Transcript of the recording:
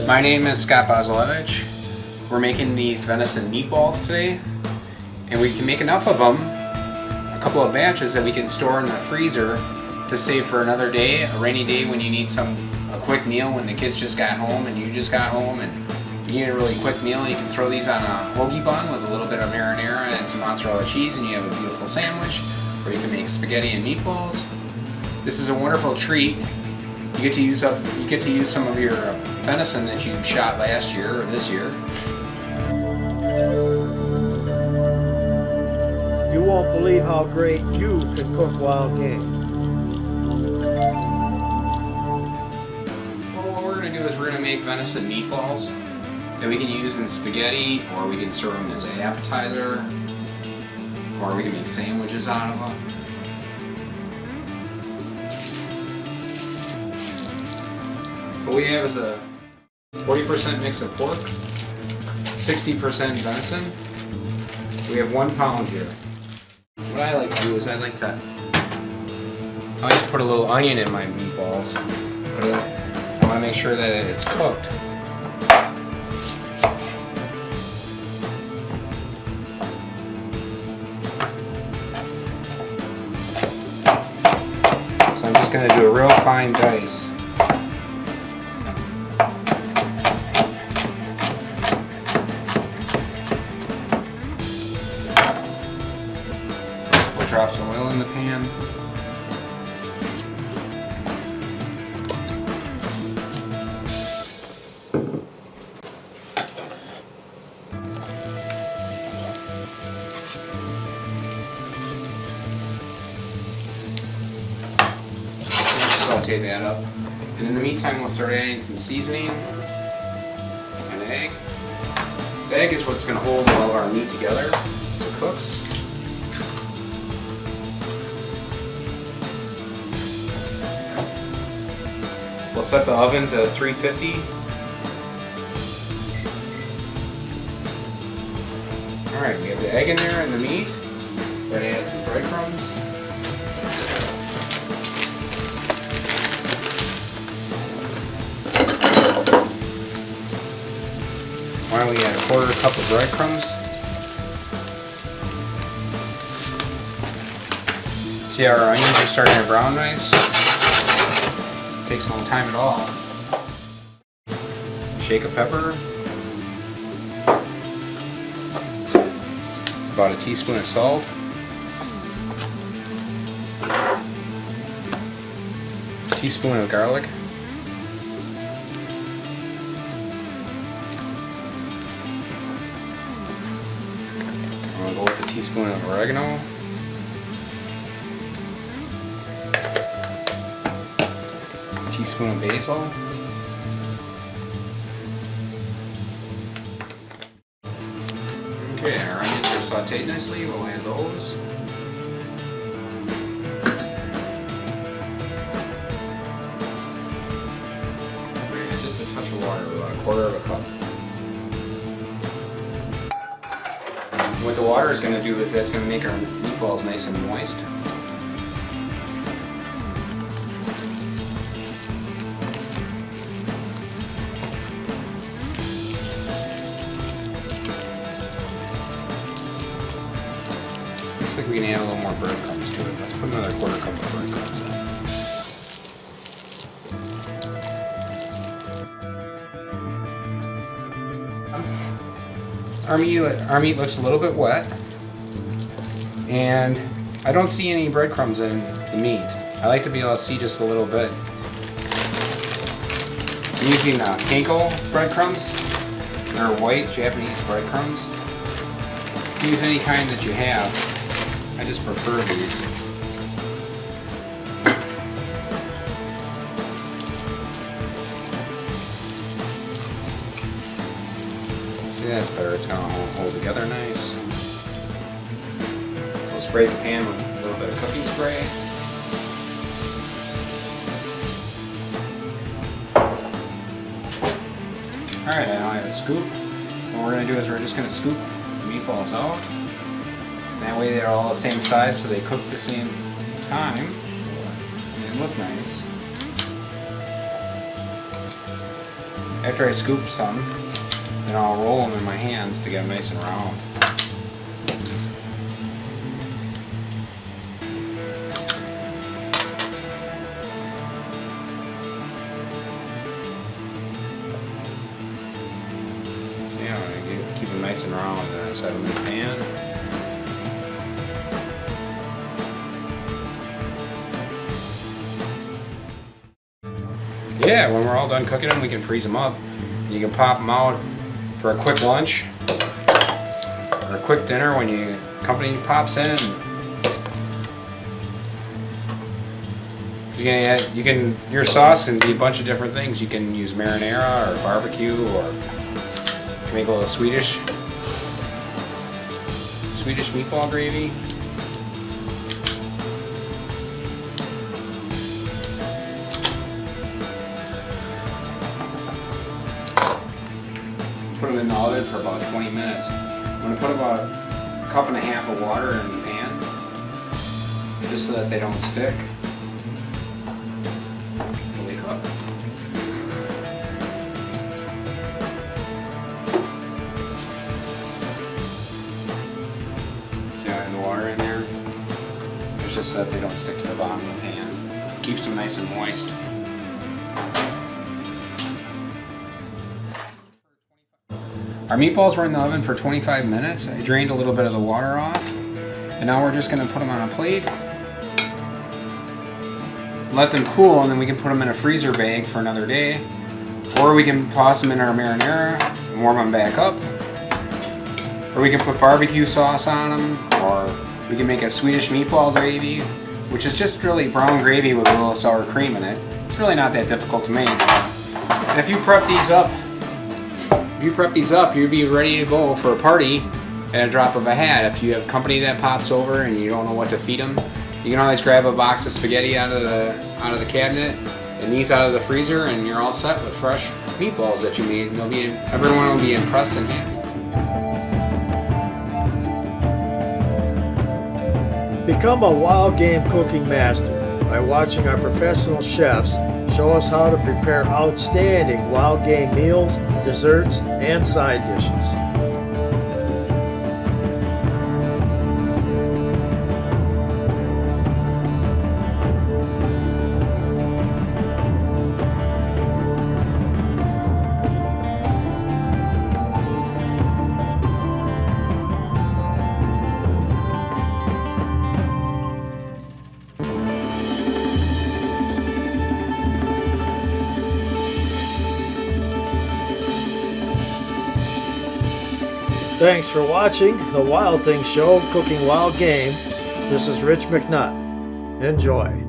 My name is Scott Bozalevich. We're making these venison meatballs today, and we can make enough of them, a couple of batches that we can store in the freezer to save for another day, a rainy day when you need a quick meal when the kids just got home and you just got home and you need a really quick meal. You can throw these on a hoagie bun with a little bit of marinara and some mozzarella cheese and you have a beautiful sandwich, or you can make spaghetti and meatballs. This is a wonderful treat. You get to use some of your venison that you shot last year or this year. You won't believe how great you can cook wild game. Well, what we're going to do is we're going to make venison meatballs that we can use in spaghetti, or we can serve them as an appetizer, or we can make sandwiches out of them. What we have is a 40% mix of pork, 60% venison. We have 1 pound here. What I like to do is I like to put a little onion in my meatballs. I want to make sure that it's cooked. So I'm just going to do a real fine dice. Drop some oil in the pan. Saute that up. And in the meantime, we'll start adding some seasoning. An egg. The egg is what's going to hold all of our meat together as it cooks. We'll set the oven to 350. Alright, we have the egg in there and the meat. We're going to add some breadcrumbs. Why don't we add a 1/4 cup of breadcrumbs? See how our onions are starting to brown nice? Takes no time at all. Shake of pepper. About a teaspoon of salt. A teaspoon of garlic. I'm going to go with a teaspoon of oregano. Teaspoon of basil. Okay, our onions are sauteed nicely. We'll add those. We're going to add just a touch of water, about a 1/4 cup. What the water is going to do is that's going to make our meatballs nice and moist. Looks like we can add a little more breadcrumbs to it. Let's put another 1/4 cup of breadcrumbs in. Our meat looks a little bit wet, and I don't see any breadcrumbs in the meat. I like to be able to see just a little bit. I'm using panko breadcrumbs. They're white Japanese breadcrumbs. Use any kind that you have. I just prefer these. See, that's better. It's going to hold together nice. We'll spray the pan with a little bit of cooking spray. Alright, now I have a scoop. What we're going to do is we're just going to scoop the meatballs out. That way they're all the same size so they cook the same time. And they look nice. After I scoop some, then I'll roll them in my hands to get them nice and round. So yeah, I'm gonna keep them nice and round and then I set them in the pan. Yeah, when we're all done cooking them, we can freeze them up. You can pop them out for a quick lunch or a quick dinner when your company pops in. Your sauce can be a bunch of different things. You can use marinara or barbecue, or make a little Swedish meatball gravy. Put them in the oven for about 20 minutes. I'm going to put about a cup and a half of water in the pan, just so that they don't stick when they cook. See how I have the water in there? It's just so that they don't stick to the bottom of the pan. Keeps them nice and moist. Our meatballs were in the oven for 25 minutes. I drained a little bit of the water off. And now we're just going to put them on a plate. Let them cool, and then we can put them in a freezer bag for another day. Or we can toss them in our marinara and warm them back up. Or we can put barbecue sauce on them. Or we can make a Swedish meatball gravy, which is just really brown gravy with a little sour cream in it. It's really not that difficult to make. And if you prep these up, you'll be ready to go for a party at a drop of a hat. If you have company that pops over and you don't know what to feed them, you can always grab a box of spaghetti out of the cabinet and these out of the freezer, and you're all set with fresh meatballs that you made. And everyone will be impressed and happy. Become a wild game cooking master by watching our professional chefs show us how to prepare outstanding wild game meals, desserts, and side dishes. Thanks for watching the Wild Things Show, Cooking Wild Game. This is Rich McNutt. Enjoy.